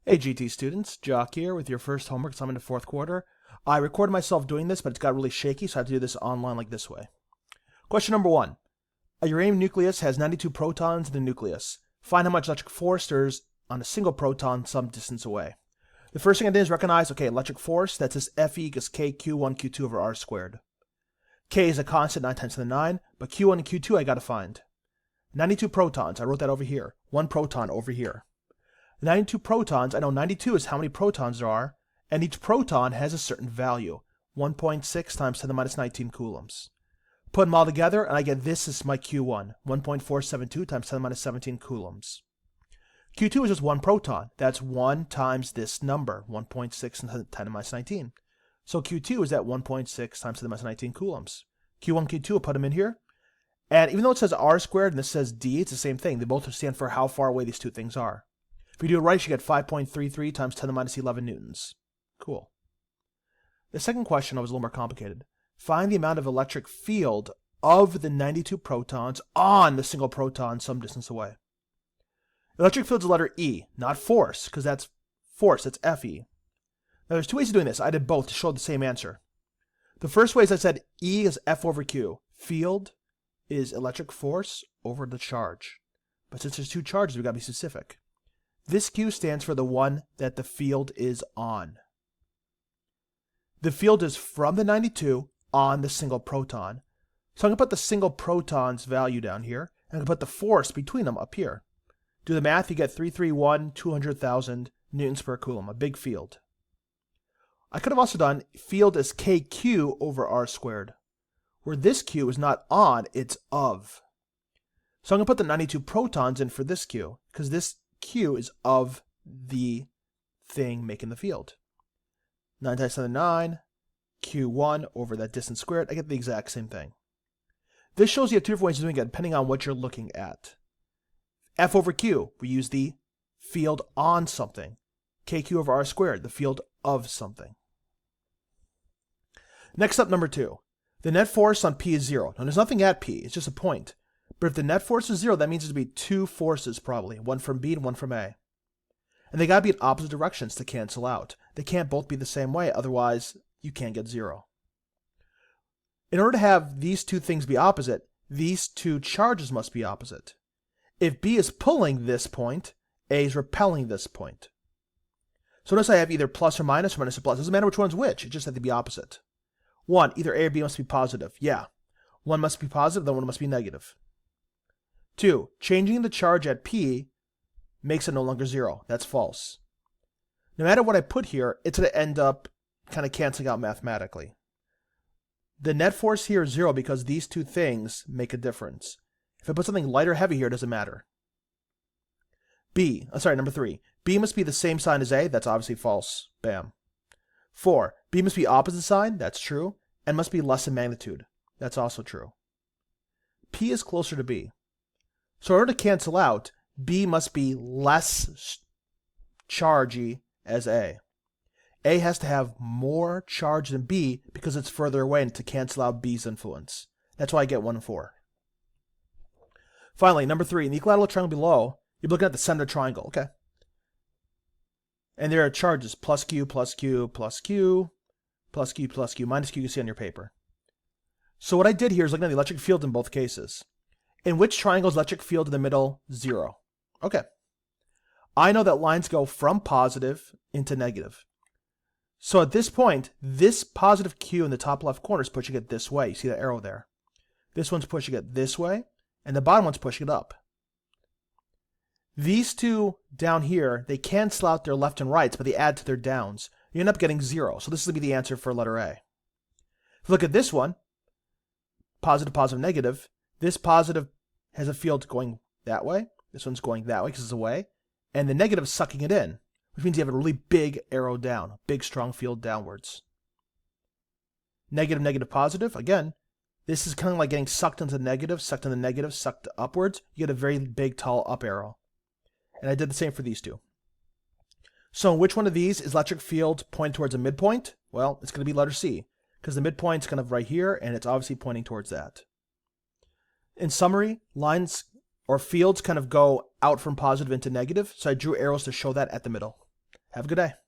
Hey GT students, Jock here with your first homework assignment of fourth quarter. I recorded myself doing this, but it's got really shaky, so I have to do this online like this way. Question number 1. A uranium nucleus has 92 protons in the nucleus. Find how much electric force there is on a single proton some distance away. The first thing I did is recognize, okay, electric force, that's this Fe equals K Q1 Q2 over R squared. K is a constant 9 times 10 to the 9, but Q1 and Q2 I gotta find. 92 protons, I wrote that over here. 1 proton over here. 92 protons, I know 92 is how many protons there are, and each proton has a certain value, 1.6 times 10 to the minus 19 coulombs. Put them all together, and I get this is my Q1, 1.472 times 10 to the minus 17 coulombs. Q2 is just 1 proton. That's 1 times this number, 1.6 times 10 to the minus 19. So Q2 is at 1.6 times 10 to the minus 19 coulombs. Q1, Q2, I'll put them in here. And even though it says R squared and this says D, it's the same thing. They both stand for how far away these two things are. If you do it right, you get 5.33 times 10 to the minus 11 newtons. Cool. The second question was a little more complicated. Find the amount of electric field of the 92 protons on the single proton some distance away. Electric field is the letter E, not force, because that's force, that's Fe. Now there's two ways of doing this. I did both to show the same answer. The first way is I said E is F over Q. Field is electric force over the charge. But since there's two charges, we've got to be specific. This Q stands for the one that the field is on. The field is from the 92 on the single proton. So I'm going to put the single proton's value down here, and I'm going to put the force between them up here. Do the math, you get 331, 200,000 newtons per coulomb, a big field. I could have also done field is KQ over R squared, where this Q is not on, it's of. So I'm going to put the 92 protons in for this Q, because this Q is of the thing making the field. 9 times 10 to the 9, Q1 over that distance squared, I get the exact same thing. This shows you have two different ways of doing it depending on what you're looking at. F over Q, we use the field on something. KQ over R squared, the field of something. Next up, number 2. The net force on P is 0. Now there's nothing at P, it's just a point. But if the net force is 0, that means there's going to be two forces probably, one from B and one from A. And they got to be in opposite directions to cancel out. They can't both be the same way, otherwise you can't get 0. In order to have these two things be opposite, these two charges must be opposite. If B is pulling this point, A is repelling this point. So notice I have either plus or minus or plus. It doesn't matter which one's which, it just has to be opposite. 1, either A or B must be positive. Yeah. One must be positive, then one must be negative. 2, changing the charge at P makes it no longer 0. That's false. No matter what I put here, it's going to end up kind of canceling out mathematically. The net force here is 0 because these two things make a difference. If I put something light or heavy here, it doesn't matter. Number 3. B must be the same sign as A. That's obviously false. Bam. 4. B must be opposite sign. That's true. And must be less in magnitude. That's also true. P is closer to B. So in order to cancel out, B must be less chargy as A. A has to have more charge than B because it's further away and to cancel out B's influence. That's why I get 1 and 4. Finally, number 3, in the equilateral triangle below, you're looking at the center triangle, okay? And there are charges, plus Q, plus Q, plus Q, plus Q, plus Q, minus Q you see on your paper. So what I did here is looking at the electric field in both cases. In which triangle is electric field in the middle? 0. Okay. I know that lines go from positive into negative. So at this point, this positive Q in the top left corner is pushing it this way. You see the arrow there. This one's pushing it this way, and the bottom one's pushing it up. These two down here, they cancel out their left and rights, but they add to their downs. You end up getting 0. So this will be the answer for letter A. If you look at this one, positive, positive, negative, this positive has a field going that way. This one's going that way because it's away. And the negative is sucking it in, which means you have a really big arrow down, a big strong field downwards. Negative, negative, positive. Again, this is kind of like getting sucked into the negative, sucked into the negative, sucked upwards. You get a very big, tall up arrow. And I did the same for these two. So which one of these is electric field pointing towards a midpoint? Well, it's going to be letter C, because the midpoint's kind of right here, and it's obviously pointing towards that. In summary, lines or fields kind of go out from positive into negative, so I drew arrows to show that at the middle. Have a good day.